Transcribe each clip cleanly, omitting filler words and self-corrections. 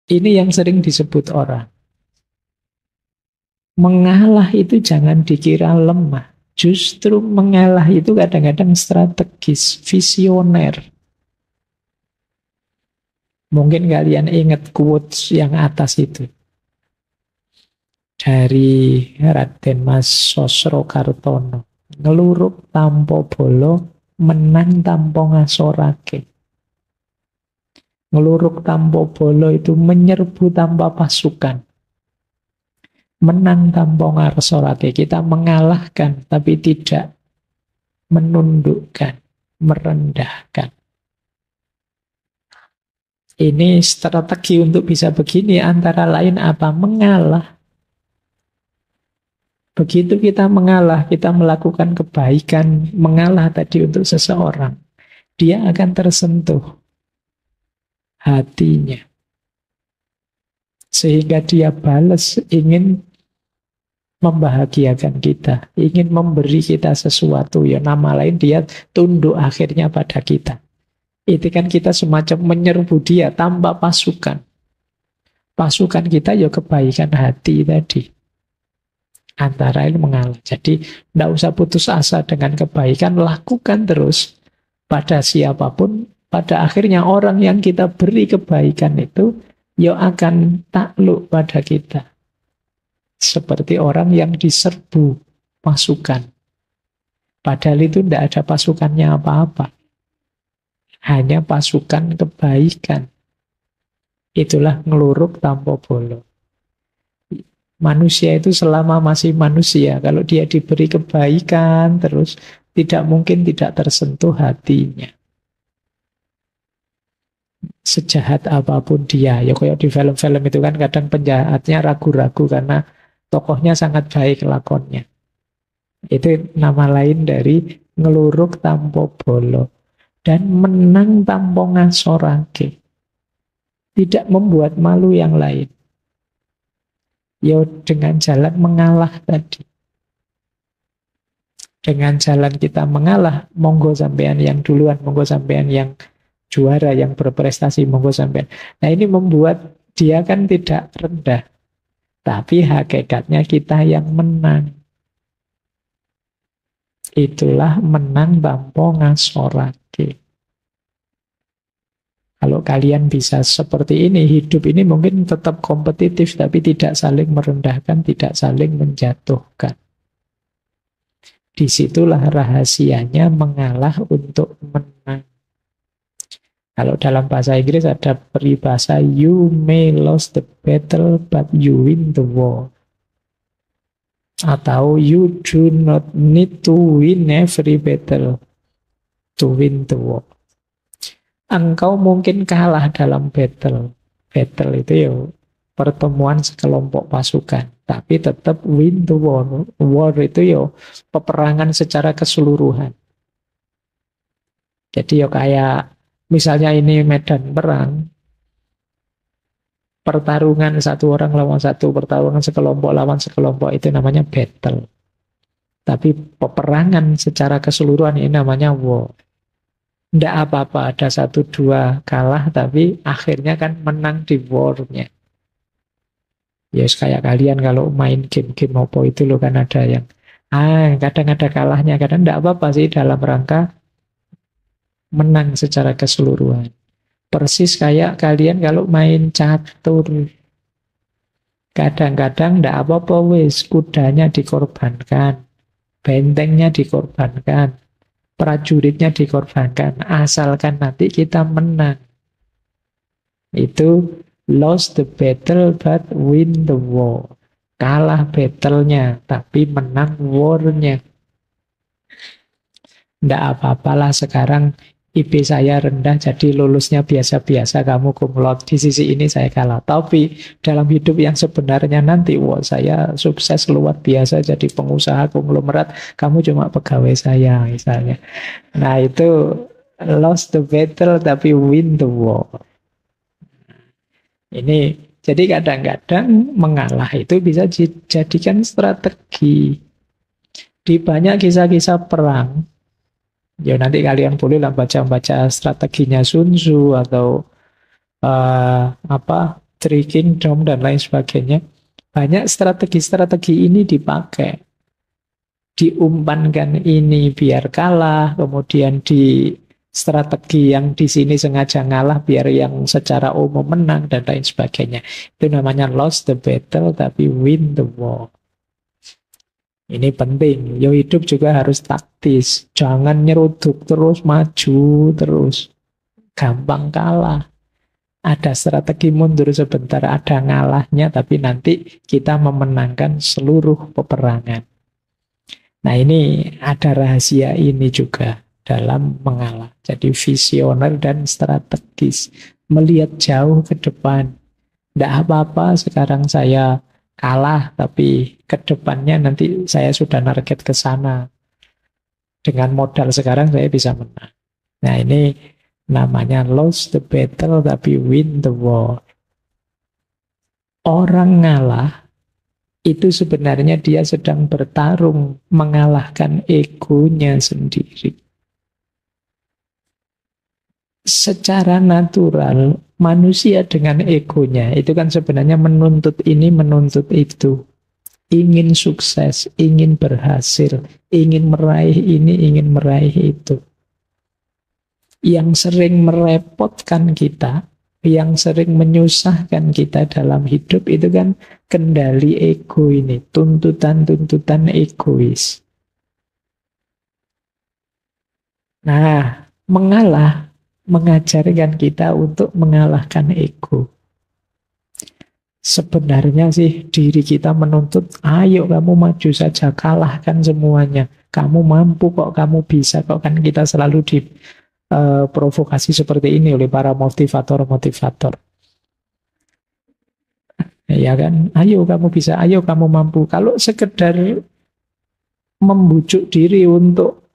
Ini yang sering disebut orang. Mengalah itu jangan dikira lemah. Justru mengalah itu kadang-kadang strategis, visioner. Mungkin kalian ingat quotes yang atas itu. Dari Raden Mas Sosrokartono. Ngeluruk tampo bolo, menang tampo ngasorake. Ngeluruk tampo bolo itu menyerbu tanpa pasukan. Menang tanpa ngasorake. Kita mengalahkan tapi tidak menundukkan, merendahkan. Ini strategi untuk bisa begini antara lain apa? Mengalah. Begitu kita mengalah, kita melakukan kebaikan, mengalah tadi untuk seseorang, dia akan tersentuh hatinya. Sehingga dia balas ingin membahagiakan kita, ingin memberi kita sesuatu. Ya nama lain dia tunduk akhirnya pada kita. Itu kan kita semacam menyerbu dia tanpa pasukan. Pasukan kita ya kebaikan hati tadi. Antara lain mengalah. Jadi tidak usah putus asa dengan kebaikan, lakukan terus pada siapapun. Pada akhirnya orang yang kita beri kebaikan itu ya akan takluk pada kita. Seperti orang yang diserbu pasukan. Padahal itu tidak ada pasukannya apa-apa. Hanya pasukan kebaikan. Itulah ngeluruk tanpa bolo. Manusia itu selama masih manusia, kalau dia diberi kebaikan terus, tidak mungkin tidak tersentuh hatinya. Sejahat apapun dia, ya kayak di film-film itu kan kadang penjahatnya ragu-ragu karena tokohnya sangat baik lakonnya. Itu nama lain dari ngeluruk tanpa bolo. Dan menang tanpa ngasorake. Tidak membuat malu yang lain. Ya dengan jalan mengalah tadi. Dengan jalan kita mengalah, monggo sampean yang duluan, monggo sampean yang juara, yang berprestasi, monggo sampean. Nah ini membuat dia kan tidak rendah. Tapi hakikatnya kita yang menang. Itulah menang tanpa ngasorake. Kalau kalian bisa seperti ini, hidup ini mungkin tetap kompetitif, tapi tidak saling merendahkan, tidak saling menjatuhkan. Disitulah rahasianya mengalah untuk menang. Kalau dalam bahasa Inggris ada peribahasa, you may lose the battle, but you win the war. Atau you do not need to win every battle to win the war. Engkau mungkin kalah dalam battle. Battle itu ya pertemuan sekelompok pasukan. Tapi tetap win the war. War itu ya peperangan secara keseluruhan. Jadi ya kayak misalnya ini medan perang. Pertarungan satu orang lawan satu. Pertarungan sekelompok lawan sekelompok. Itu namanya battle. Tapi peperangan secara keseluruhan ini namanya war. Tidak apa-apa, ada 1-2 kalah, tapi akhirnya kan menang di war-nya. Ya, kayak kalian kalau main game-game apa itu loh kan ada yang, kadang ada kalahnya, kadang tidak apa-apa sih dalam rangka menang secara keseluruhan. Persis kayak kalian kalau main catur. Kadang-kadang tidak apa-apa wis, kudanya dikorbankan, bentengnya dikorbankan, prajuritnya dikorbankan, asalkan nanti kita menang. Itu lost the battle but win the war. Kalah battle-nya tapi menang war-nya. Nggak apa-apalah sekarang IP saya rendah jadi lulusnya biasa-biasa, kamu cum laude. Di sisi ini saya kalah. Tapi dalam hidup yang sebenarnya nanti, wah saya sukses luar biasa jadi pengusaha konglomerat, kamu cuma pegawai saya misalnya. Nah itu lost the battle tapi win the war. Ini jadi kadang-kadang mengalah itu bisa dijadikan strategi. Di banyak kisah-kisah perang, ya nanti kalian bolehlah baca-baca strateginya Sun Tzu atau Three Kingdom dan lain sebagainya. Banyak strategi-strategi ini dipakai. Diumpankan ini biar kalah, kemudian di strategi yang di sini sengaja ngalah biar yang secara umum menang dan lain sebagainya. Itu namanya lost the battle tapi win the war. Ini penting. Yo hidup juga harus taktis. Jangan nyeruduk terus, maju terus. Gampang kalah. Ada strategi mundur sebentar, ada ngalahnya, tapi nanti kita memenangkan seluruh peperangan. Nah ini ada rahasia ini juga dalam mengalah. Jadi visioner dan strategis. Melihat jauh ke depan. Tidak apa-apa sekarang saya kalah, tapi ke depannya nanti saya sudah target ke sana. Dengan modal sekarang saya bisa menang. Nah ini namanya lost the battle tapi win the war. Orang ngalah itu sebenarnya dia sedang bertarung mengalahkan egonya sendiri. Secara natural, manusia dengan egonya itu kan sebenarnya menuntut ini, menuntut itu. Ingin sukses, ingin berhasil, ingin meraih ini, ingin meraih itu. Yang sering merepotkan kita, yang sering menyusahkan kita dalam hidup itu kan kendali ego ini, tuntutan-tuntutan egois. Nah, mengalah mengajarkan kita untuk mengalahkan ego. Sebenarnya sih diri kita menuntut, ayo kamu maju saja, kalahkan semuanya. Kamu mampu kok, kamu bisa kok. Kan kita selalu diprovokasi seperti ini oleh para motivator-motivator. Ya kan, ayo kamu bisa, ayo kamu mampu. Kalau sekedar membujuk diri untuk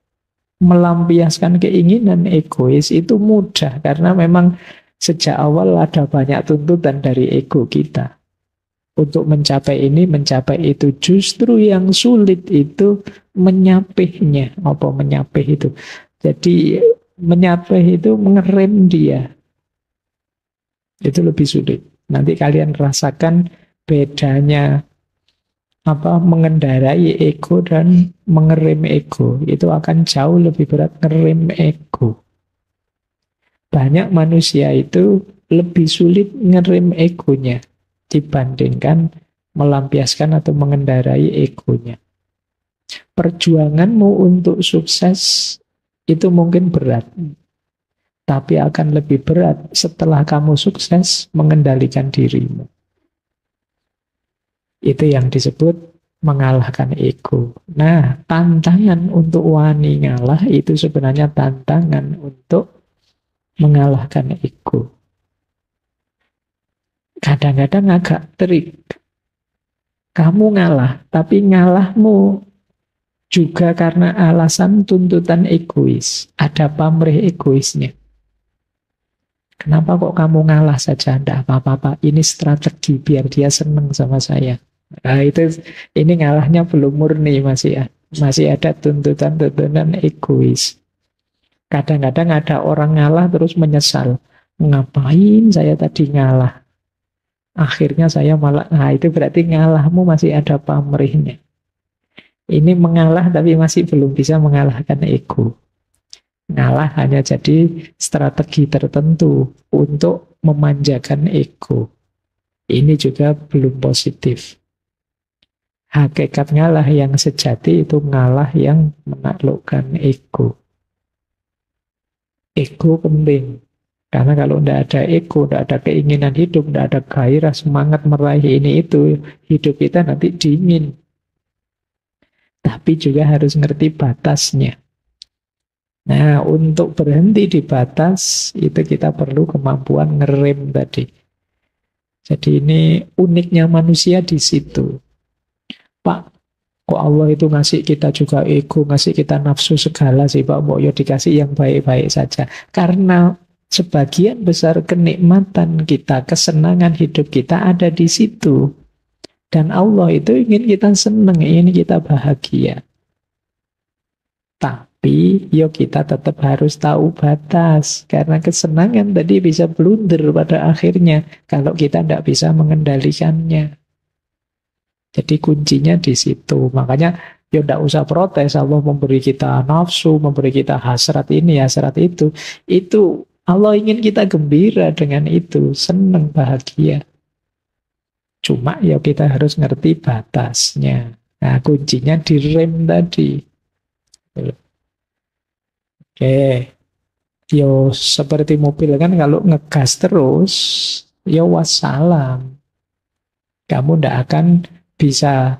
melampiaskan keinginan egois itu mudah, karena memang sejak awal ada banyak tuntutan dari ego kita. Untuk mencapai ini, mencapai itu. Justru yang sulit itu menyapihnya. Apa menyapih itu? Jadi menyapih itu mengerem dia. Itu lebih sulit. Nanti kalian rasakan bedanya mengendarai ego dan mengerem ego. Itu akan jauh lebih berat ngerem ego. Banyak manusia itu lebih sulit ngerem egonya dibandingkan melampiaskan atau mengendarai egonya. Perjuanganmu untuk sukses itu mungkin berat, tapi akan lebih berat setelah kamu sukses mengendalikan dirimu. Itu yang disebut mengalahkan ego. Nah, tantangan untuk wani ngalah itu sebenarnya tantangan untuk mengalahkan ego. Kadang-kadang agak trik. Kamu ngalah, tapi ngalahmu juga karena alasan tuntutan egois. Ada pamrih egoisnya. Kenapa kok kamu ngalah saja? Tidak apa-apa, ini strategi biar dia senang sama saya. Nah, ini ngalahnya belum murni, masih ada tuntutan-tuntutan egois. Kadang-kadang ada orang ngalah terus menyesal. Ngapain saya tadi ngalah? Akhirnya saya malah, nah itu berarti ngalahmu masih ada pamrihnya. Ini mengalah tapi masih belum bisa mengalahkan ego. Ngalah hanya jadi strategi tertentu untuk memanjakan ego. Ini juga belum positif. Hakikat ngalah yang sejati itu ngalah yang menaklukkan ego. Ego penting. Karena kalau tidak ada ego, tidak ada keinginan hidup, tidak ada gairah, semangat meraih ini itu, hidup kita nanti dingin. Tapi juga harus ngerti batasnya. Nah, untuk berhenti di batas, itu kita perlu kemampuan ngerem tadi. Jadi ini uniknya manusia di situ. Pak, kok Allah itu ngasih kita juga ego, ngasih kita nafsu segala sih Pak, mau ya dikasih yang baik-baik saja. Karena sebagian besar kenikmatan kita, kesenangan hidup kita ada di situ. Dan Allah itu ingin kita senang, ingin kita bahagia. Tapi yo kita tetap harus tahu batas. Karena kesenangan tadi bisa blunder pada akhirnya kalau kita tidak bisa mengendalikannya. Jadi kuncinya di situ. Makanya ya tidak usah protes. Allah memberi kita nafsu, memberi kita hasrat ini, hasrat itu. Itu Allah ingin kita gembira dengan itu. Senang, bahagia. Cuma ya kita harus ngerti batasnya. Nah kuncinya di rem tadi. Oke. Yo seperti mobil kan kalau ngegas terus, yo wassalam. Kamu tidak akan bisa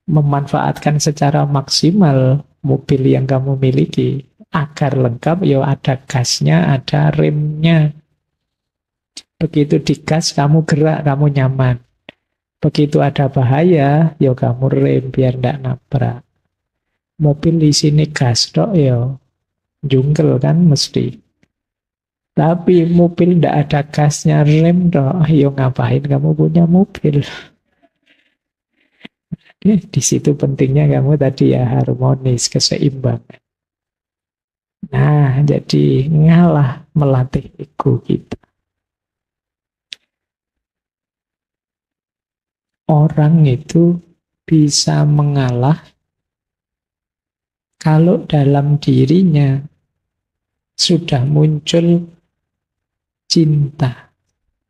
memanfaatkan secara maksimal mobil yang kamu miliki. Agar lengkap, ya ada gasnya, ada remnya. Begitu digas, kamu gerak, kamu nyaman. Begitu ada bahaya, ya kamu rem biar tidak nabrak. Mobil di sini gas dok, ya jungkel kan mesti. Tapi mobil tidak ada gasnya, rem dok, ya ngapain kamu punya mobil? Di situ pentingnya kamu tadi ya harmonis, keseimbangan. Nah, jadi ngalah melatih ego kita. Orang itu bisa mengalah kalau dalam dirinya sudah muncul cinta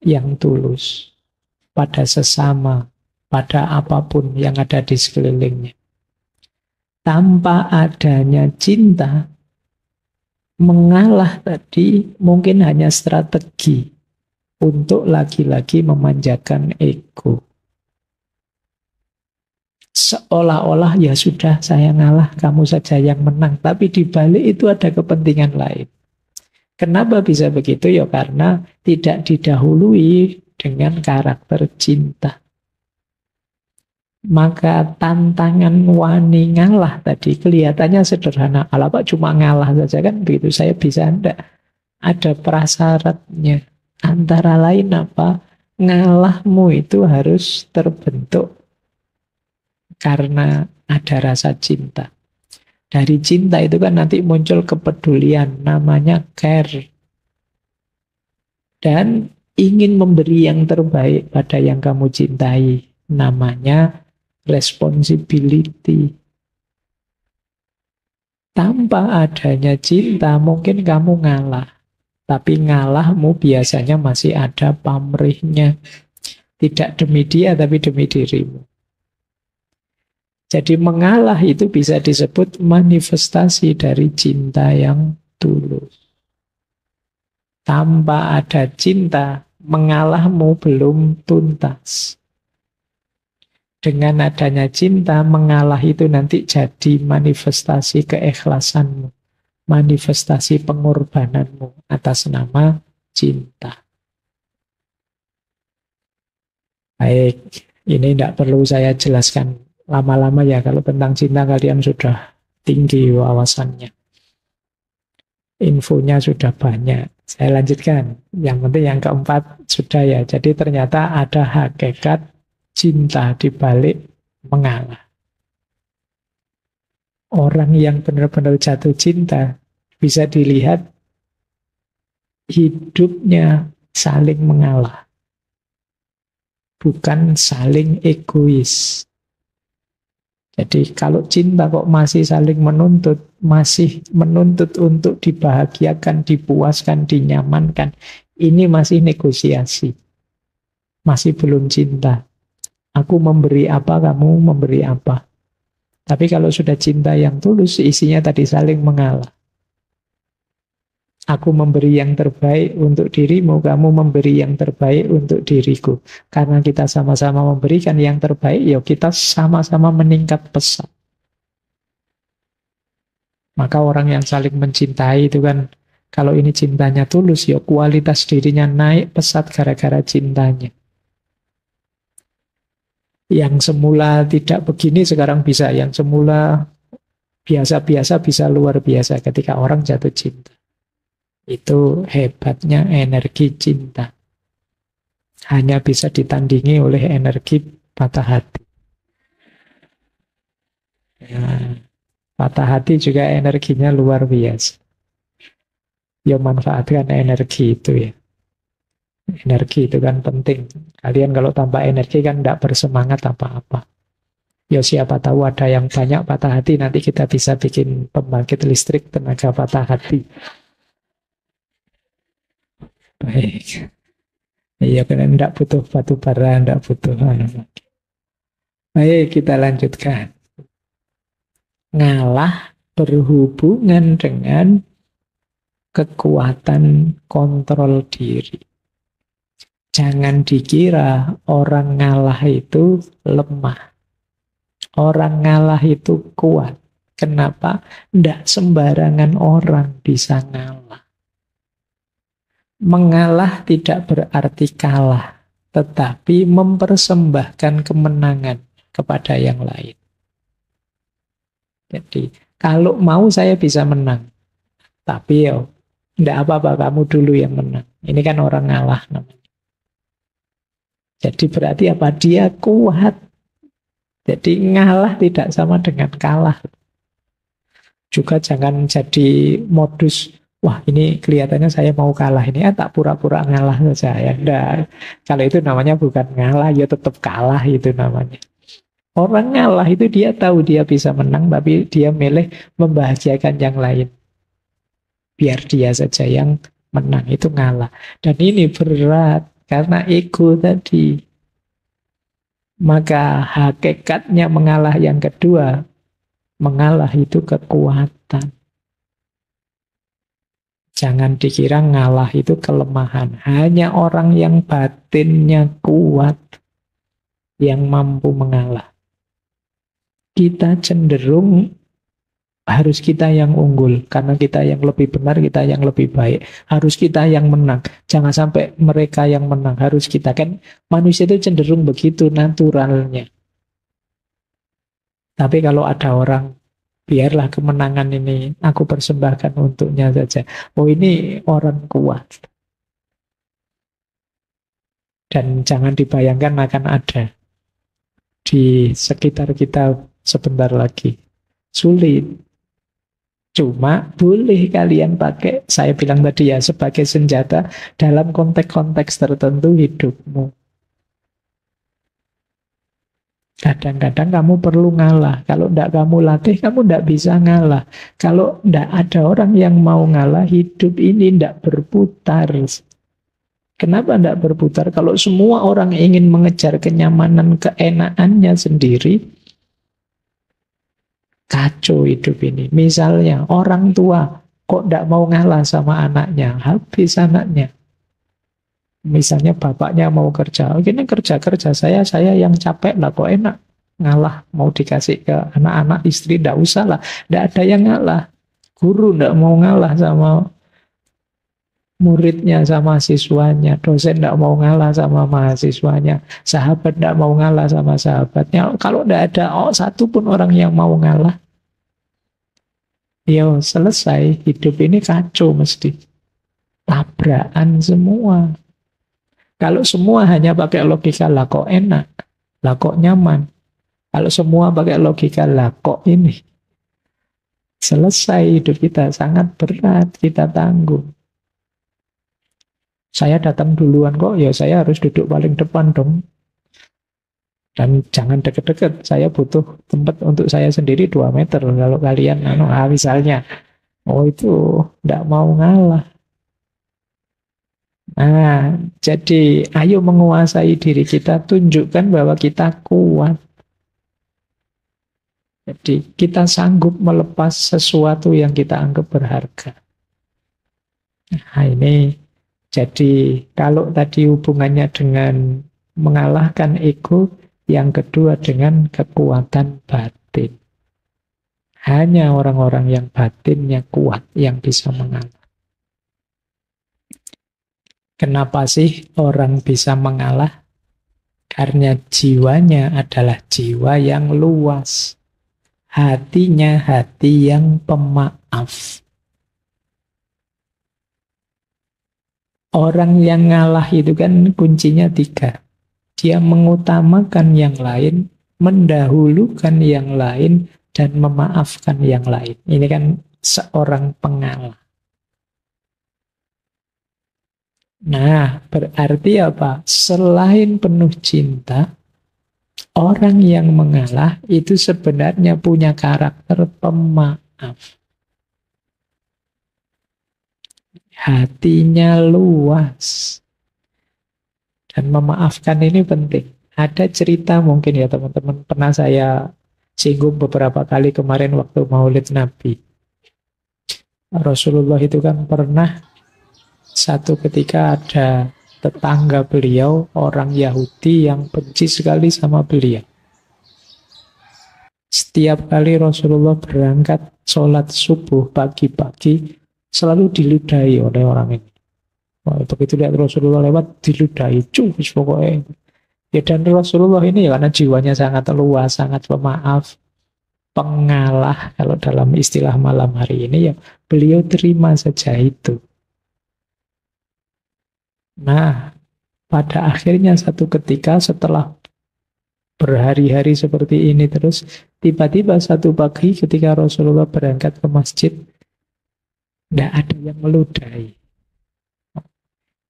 yang tulus pada sesama, pada apapun yang ada di sekelilingnya. Tanpa adanya cinta, mengalah tadi mungkin hanya strategi untuk lagi-lagi memanjakan ego. Seolah-olah ya sudah saya ngalah, kamu saja yang menang. Tapi di balik itu ada kepentingan lain. Kenapa bisa begitu? Ya karena tidak didahului dengan karakter cinta. Maka tantangan wani ngalah tadi kelihatannya sederhana. Kalau Pak cuma ngalah saja kan begitu, saya bisa enggak. Ada prasyaratnya. Antara lain apa? Ngalahmu itu harus terbentuk karena ada rasa cinta. Dari cinta itu kan nanti muncul kepedulian, namanya care. Dan ingin memberi yang terbaik pada yang kamu cintai, namanya responsibility. Tanpa adanya cinta mungkin kamu ngalah. Tapi ngalahmu biasanya masih ada pamrihnya. Tidak demi dia tapi demi dirimu. Jadi mengalah itu bisa disebut manifestasi dari cinta yang tulus. Tanpa ada cinta, mengalahmu belum tuntas. Dengan adanya cinta, mengalah itu nanti jadi manifestasi keikhlasanmu, manifestasi pengorbananmu atas nama cinta. Baik, ini tidak perlu saya jelaskan lama-lama ya, kalau tentang cinta kalian sudah tinggi wawasannya. Infonya sudah banyak. Saya lanjutkan. Yang penting yang keempat sudah ya. Jadi ternyata ada hakikat cinta di balik mengalah. Orang yang benar-benar jatuh cinta bisa dilihat hidupnya saling mengalah. Bukan saling egois. Jadi kalau cinta kok masih saling menuntut, masih menuntut untuk dibahagiakan, dipuaskan, dinyamankan, ini masih negosiasi. Masih belum cinta. Aku memberi apa, kamu memberi apa. Tapi kalau sudah cinta yang tulus, isinya tadi saling mengalah. Aku memberi yang terbaik untuk dirimu, kamu memberi yang terbaik untuk diriku. Karena kita sama-sama memberikan yang terbaik, ya kita sama-sama meningkat pesat. Maka orang yang saling mencintai itu kan, kalau ini cintanya tulus, ya kualitas dirinya naik pesat gara-gara cintanya. Yang semula tidak begini sekarang bisa, yang semula biasa-biasa bisa luar biasa ketika orang jatuh cinta. Itu hebatnya energi cinta. Hanya bisa ditandingi oleh energi patah hati. Ya. Patah hati juga energinya luar biasa. Ya manfaatkan energi itu ya. Energi itu kan penting. Kalian kalau tambah energi kan tidak bersemangat apa-apa. Ya siapa tahu ada yang banyak patah hati, nanti kita bisa bikin pembangkit listrik tenaga patah hati. Baik. Iya kan tidak butuh batu bara, tidak butuh. Baik, kita lanjutkan. Ngalah berhubungan dengan kekuatan kontrol diri. Jangan dikira orang ngalah itu lemah. Orang ngalah itu kuat. Kenapa? Tidak sembarangan orang bisa ngalah. Mengalah tidak berarti kalah, tetapi mempersembahkan kemenangan kepada yang lain. Jadi, kalau mau saya bisa menang. Tapi ya, tidak apa-apa, kamu dulu yang menang. Ini kan orang ngalah namanya. Jadi berarti apa? Dia kuat. Jadi ngalah tidak sama dengan kalah. Juga jangan jadi modus, wah ini kelihatannya saya mau kalah ini, tak pura-pura ngalah saja. Ya, enggak. Kalau itu namanya bukan ngalah, ya tetap kalah itu namanya. Orang ngalah itu dia tahu dia bisa menang, tapi dia milih membahagiakan yang lain. Biar dia saja yang menang, itu ngalah. Dan ini berat. Karena ego tadi. Maka hakikatnya mengalah yang kedua, mengalah itu kekuatan. Jangan dikira ngalah itu kelemahan. Hanya orang yang batinnya kuat yang mampu mengalah. Kita cenderung harus kita yang unggul, karena kita yang lebih benar, kita yang lebih baik. Harus kita yang menang. Jangan sampai mereka yang menang, harus kita. Kan manusia itu cenderung begitu naturalnya. Tapi kalau ada orang, biarlah kemenangan ini aku persembahkan untuknya saja. Oh ini orang kuat. Dan jangan dibayangkan akan ada di sekitar kita sebentar lagi. Sulit. Cuma boleh kalian pakai, saya bilang tadi ya, sebagai senjata dalam konteks-konteks tertentu hidupmu. Kadang-kadang kamu perlu ngalah. Kalau tidak kamu latih, kamu tidak bisa ngalah. Kalau tidak ada orang yang mau ngalah, hidup ini tidak berputar. Kenapa tidak berputar? Kalau semua orang ingin mengejar kenyamanan, keenakannya sendiri, kacau hidup ini. Misalnya orang tua kok tidak mau ngalah sama anaknya, habis anaknya. Misalnya bapaknya mau kerja, ini kerja saya yang capek lah, kok enak ngalah, mau dikasih ke anak-anak, istri tidak usah lah, tidak ada yang ngalah. Guru tidak mau ngalah sama muridnya, sama siswanya, dosen tidak mau ngalah sama mahasiswanya, sahabat tidak mau ngalah sama sahabatnya. Kalau tidak ada satu pun orang yang mau ngalah, ya selesai, hidup ini kacau mesti. Tabrakan semua. Kalau semua hanya pakai logika, lah kok enak, lah kok nyaman. Kalau semua pakai logika, lah kok ini. Selesai hidup kita, sangat berat kita tanggung. Saya datang duluan kok, ya saya harus duduk paling depan dong. Dan jangan deket-deket, saya butuh tempat untuk saya sendiri 2 meter. Kalau kalian, misalnya, oh itu tidak mau ngalah. Nah, jadi ayo menguasai diri kita, tunjukkan bahwa kita kuat. Jadi kita sanggup melepas sesuatu yang kita anggap berharga. Nah ini, jadi kalau tadi hubungannya dengan mengalahkan ego, yang kedua dengan kekuatan batin. Hanya orang-orang yang batinnya kuat yang bisa mengalah. Kenapa sih orang bisa mengalah? Karena jiwanya adalah jiwa yang luas. Hatinya hati yang pemaaf. Orang yang ngalah itu kan kuncinya 3. Dia mengutamakan yang lain, mendahulukan yang lain, dan memaafkan yang lain. Ini kan seorang pengalah. Nah, berarti apa? Selain penuh cinta, orang yang mengalah itu sebenarnya punya karakter pemaaf. Hatinya luas. Dan memaafkan ini penting. Ada cerita mungkin ya teman-teman, pernah saya singgung beberapa kali kemarin waktu Maulid Nabi. Rasulullah itu kan pernah satu ketika ada tetangga beliau, orang Yahudi yang benci sekali sama beliau. Setiap kali Rasulullah berangkat sholat subuh pagi-pagi, selalu diludahi oleh orang ini. Wah, begitu lihat Rasulullah lewat, diludahi, cus pokoknya. Ya, dan Rasulullah ini ya karena jiwanya sangat luas, sangat pemaaf, pengalah, kalau dalam istilah malam hari ini, ya beliau terima saja itu. Nah, pada akhirnya satu ketika setelah berhari-hari seperti ini terus, tiba-tiba satu pagi ketika Rasulullah berangkat ke masjid, tidak ada yang meludahi.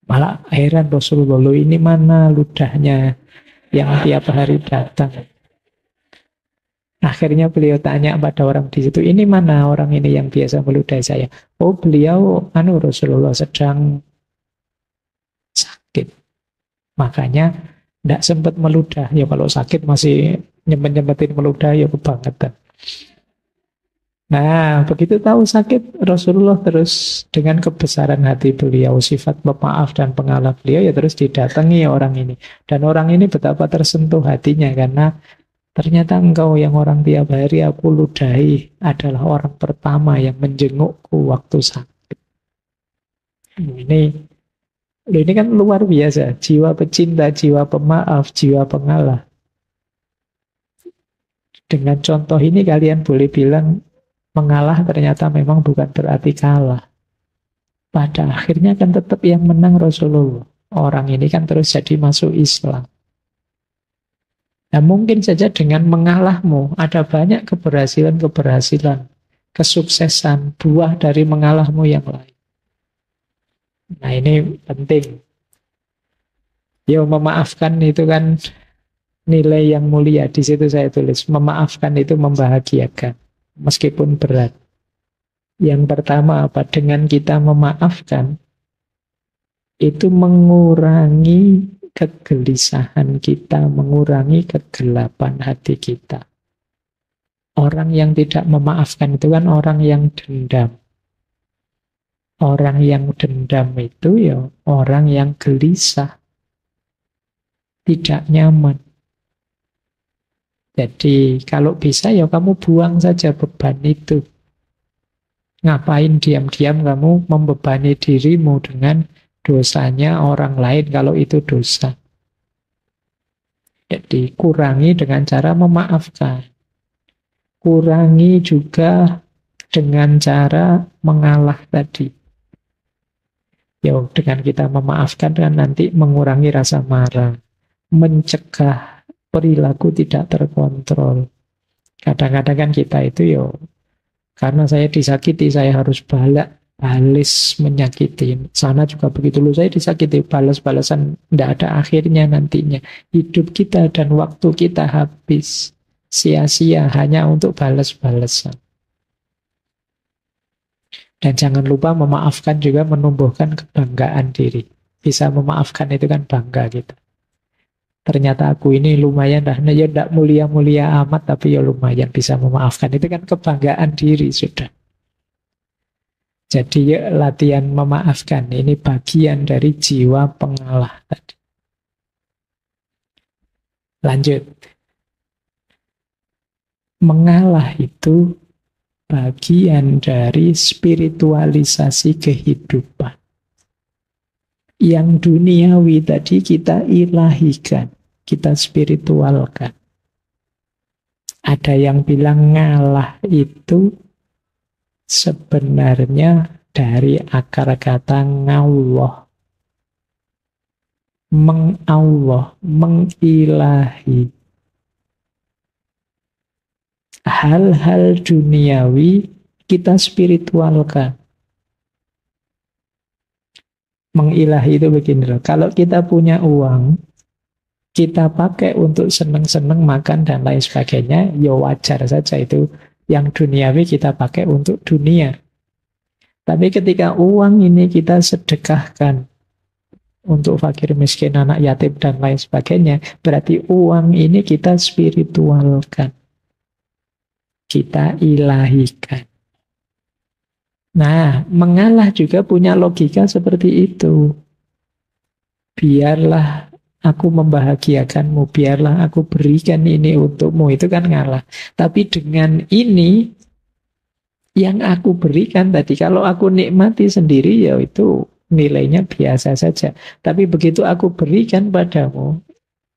Malah heran Rasulullah, lo ini mana ludahnya yang tiap hari datang. Akhirnya beliau tanya pada orang di situ, ini mana orang ini yang biasa meludahi saya? Oh, beliau Rasulullah sedang sakit. Makanya tidak sempat meludah. Ya kalau sakit masih nyempet-nyempetin meludah, ya kebangetan. Nah, begitu tahu sakit, Rasulullah terus dengan kebesaran hati beliau, sifat pemaaf dan pengalah beliau, ya terus didatangi orang ini. Dan orang ini betapa tersentuh hatinya, karena ternyata engkau yang orang tiap hari aku ludahi adalah orang pertama yang menjengukku waktu sakit. Ini kan luar biasa, jiwa pecinta, jiwa pemaaf, jiwa pengalah. Dengan contoh ini kalian boleh bilang mengalah ternyata memang bukan berarti kalah. Pada akhirnya kan tetap yang menang Rasulullah. Orang ini kan terus jadi masuk Islam. Nah, mungkin saja dengan mengalahmu ada banyak keberhasilan-keberhasilan, kesuksesan, buah dari mengalahmu yang lain. Nah, ini penting. Ya, memaafkan itu kan nilai yang mulia. Di situ saya tulis, memaafkan itu membahagiakan, meskipun berat. Yang pertama apa? Dengan kita memaafkan, itu mengurangi kegelisahan kita, mengurangi kegelapan hati kita. Orang yang tidak memaafkan itu kan orang yang dendam. Orang yang dendam itu ya orang yang gelisah, tidak nyaman. Jadi kalau bisa ya kamu buang saja beban itu. Ngapain diam-diam kamu membebani dirimu dengan dosanya orang lain kalau itu dosa. Jadi kurangi dengan cara memaafkan. Kurangi juga dengan cara mengalah tadi. Ya, dengan kita memaafkan kan nanti mengurangi rasa marah, mencegah perilaku tidak terkontrol. Kadang-kadang kan kita itu karena saya disakiti, saya harus balas menyakiti. Sana juga begitu loh, saya disakiti, balas-balasan tidak ada akhirnya nantinya. Hidup kita dan waktu kita habis sia-sia hanya untuk balas-balasan. Dan jangan lupa memaafkan juga menumbuhkan kebanggaan diri. Bisa memaafkan itu kan bangga kita. Ternyata aku ini lumayan, ya tidak mulia-mulia amat, tapi ya lumayan bisa memaafkan. Itu kan kebanggaan diri sudah. Jadi ya, latihan memaafkan ini bagian dari jiwa pengalah tadi. Lanjut. Mengalah itu bagian dari spiritualisasi kehidupan. Yang duniawi tadi kita ilahikan, kita spiritualkan. Ada yang bilang ngalah itu sebenarnya dari akar kata ngawah. Mengawah, mengilahi. Hal-hal duniawi kita spiritualkan. Mengilahi itu begini loh. Kalau kita punya uang, kita pakai untuk seneng-seneng makan dan lain sebagainya, ya wajar saja itu. Yang duniawi kita pakai untuk dunia. Tapi ketika uang ini kita sedekahkan untuk fakir miskin, anak yatim, dan lain sebagainya, berarti uang ini kita spiritualkan. Kita ilahikan. Nah, mengalah juga punya logika seperti itu. Biarlah aku membahagiakanmu, biarlah aku berikan ini untukmu, itu kan ngalah. Tapi dengan ini, yang aku berikan tadi, kalau aku nikmati sendiri, ya itu nilainya biasa saja. Tapi begitu aku berikan padamu,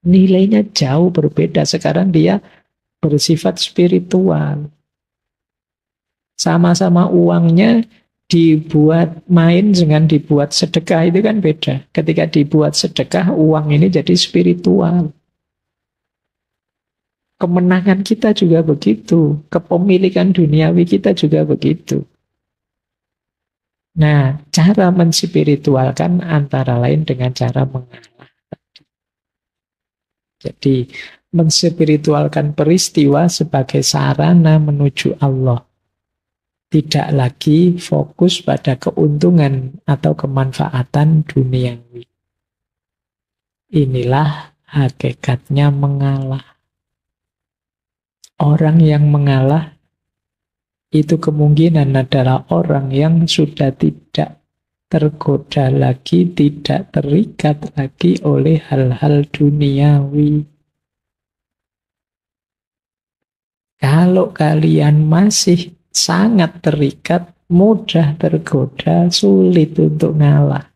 nilainya jauh berbeda. Sekarang dia bersifat spiritual. Sama-sama uangnya dibuat main dengan dibuat sedekah, itu kan beda. Ketika dibuat sedekah, uang ini jadi spiritual. Kemenangan kita juga begitu. Kepemilikan duniawi kita juga begitu. Nah, cara menspiritualkan antara lain dengan cara mengalah. Jadi, menspiritualkan peristiwa sebagai sarana menuju Allah. Tidak lagi fokus pada keuntungan atau kemanfaatan duniawi. Inilah hakikatnya mengalah. Orang yang mengalah itu kemungkinan adalah orang yang sudah tidak tergoda lagi, tidak terikat lagi oleh hal-hal duniawi. Kalau kalian masih sangat terikat, mudah tergoda, sulit untuk ngalah.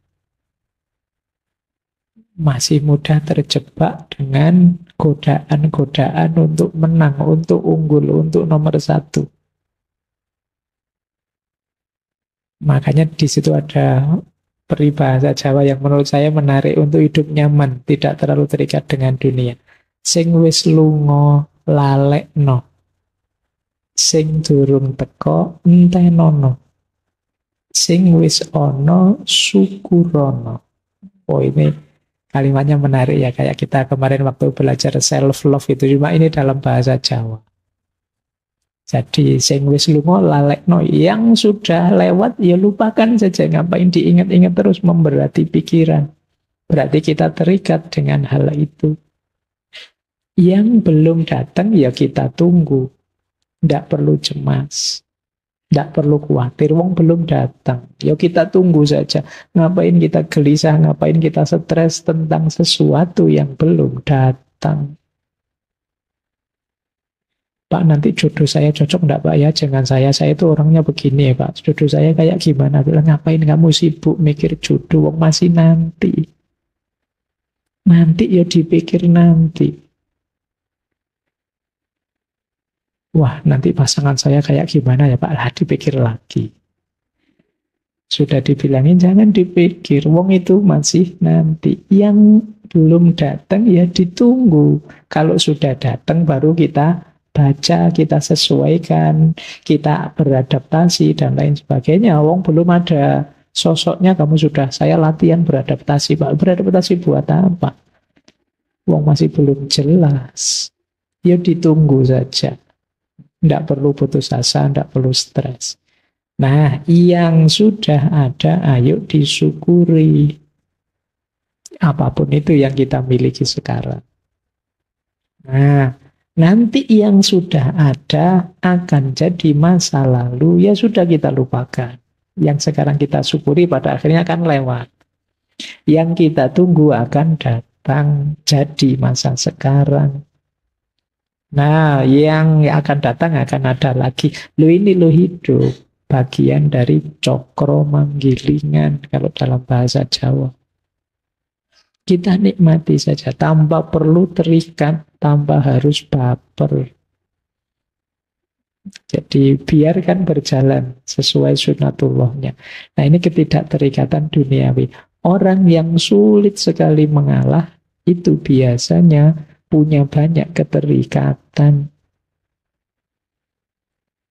Masih mudah terjebak dengan godaan-godaan untuk menang, untuk unggul, untuk nomor satu. Makanya di situ ada peribahasa Jawa yang menurut saya menarik untuk hidup nyaman, tidak terlalu terikat dengan dunia. Sing wis lunga lalekno, sing durung teko entenono, sing wis ono syukurono. Oh, ini kalimatnya menarik ya, kayak kita kemarin waktu belajar self love itu, cuma ini dalam bahasa Jawa. Jadi sing wis lunga lalekno, yang sudah lewat ya lupakan saja, ngapain diingat-ingat terus memberati pikiran. Berarti kita terikat dengan hal itu. Yang belum datang ya kita tunggu. Tidak perlu cemas. Tidak perlu khawatir, wong belum datang. Ya kita tunggu saja. Ngapain kita gelisah, ngapain kita stres tentang sesuatu yang belum datang. Pak, nanti jodoh saya cocok enggak Pak ya? Jangan saya itu orangnya begini ya Pak. Jodoh saya kayak gimana? Bilang, ngapain kamu sibuk mikir jodoh? Wong masih nanti. Nanti ya dipikir nanti. Wah, nanti pasangan saya kayak gimana ya Pak? Lah, dipikir lagi. Sudah dibilangin jangan dipikir. Wong itu masih nanti. Yang belum datang ya ditunggu. Kalau sudah datang baru kita baca, kita sesuaikan, kita beradaptasi dan lain sebagainya. Wong belum ada sosoknya, kamu sudah, saya latihan beradaptasi Pak. Beradaptasi buat apa? Wong masih belum jelas. Ya ditunggu saja. Tidak perlu putus asa, tidak perlu stres. Nah, yang sudah ada, ayo disyukuri. Apapun itu yang kita miliki sekarang. Nah, nanti yang sudah ada akan jadi masa lalu, ya sudah kita lupakan. Yang sekarang kita syukuri pada akhirnya akan lewat. Yang kita tunggu akan datang jadi masa sekarang. Nah, yang akan datang akan ada lagi. Lo ini lo hidup, bagian dari cokro manggilingan kalau dalam bahasa Jawa. Kita nikmati saja, tanpa perlu terikat, tanpa harus baper. Jadi biarkan berjalan sesuai sunatullahnya. Nah, ini ketidakterikatan duniawi. Orang yang sulit sekali mengalah itu biasanya punya banyak keterikatan.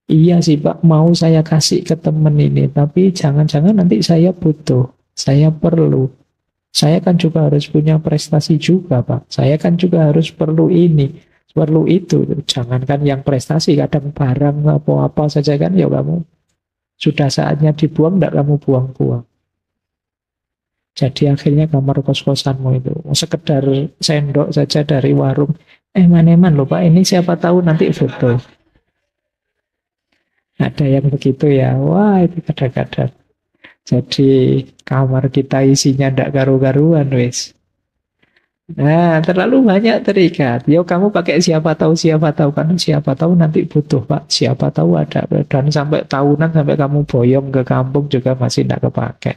Iya sih Pak, mau saya kasih ke temen ini, tapi jangan-jangan nanti saya butuh, saya perlu. Saya kan juga harus punya prestasi juga Pak. Saya kan juga harus perlu ini, perlu itu. Jangankan yang prestasi, kadang barang apa-apa saja kan ya kamu sudah saatnya dibuang, enggak kamu buang-buang. Jadi akhirnya kamar kos-kosanmu itu sekedar sendok saja dari warung. Eman-eman loh Pak, ini siapa tahu nanti foto. Ada yang begitu ya. Wah, itu kadang-kadang. Jadi kamar kita isinya ndak karu-karuan wis. Nah, terlalu banyak terikat. Yo kamu pakai siapa tahu kan siapa tahu nanti butuh Pak. Siapa tahu ada dan sampai tahunan sampai kamu boyong ke kampung juga masih ndak kepake.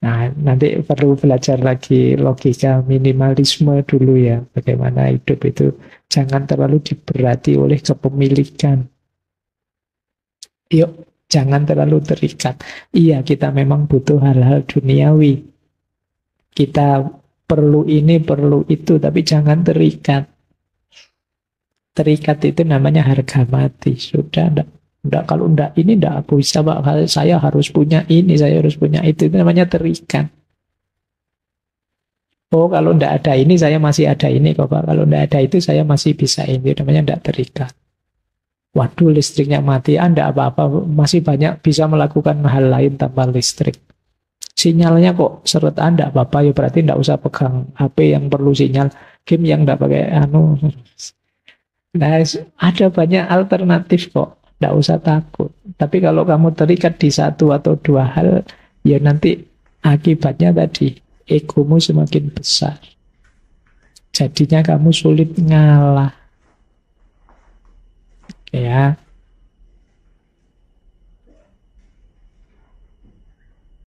Nah, nanti perlu belajar lagi logika minimalisme dulu ya. Bagaimana hidup itu jangan terlalu diberati oleh kepemilikan. Yuk, jangan terlalu terikat. Iya, kita memang butuh hal-hal duniawi. Kita perlu ini, perlu itu, tapi jangan terikat. Terikat itu namanya harga mati. Sudah, enggak, kalau enggak ini enggak aku bisa, Pak. Saya harus punya ini, saya harus punya itu. Itu namanya terikat. Oh, kalau enggak ada ini, saya masih ada ini kok, Pak. Kalau enggak ada itu, saya masih bisa ini. Itu namanya enggak terikat. Waduh, listriknya mati. Anda apa-apa, masih banyak bisa melakukan hal lain tanpa listrik. Sinyalnya kok seret Anda apa-apa, ya berarti tidak usah pegang HP yang perlu sinyal. Game yang tidak pakai anu. Nah, ada banyak alternatif kok. Tidak usah takut. Tapi kalau kamu terikat di satu atau dua hal, ya nanti akibatnya tadi, egomu semakin besar. Jadinya kamu sulit ngalah. Ya,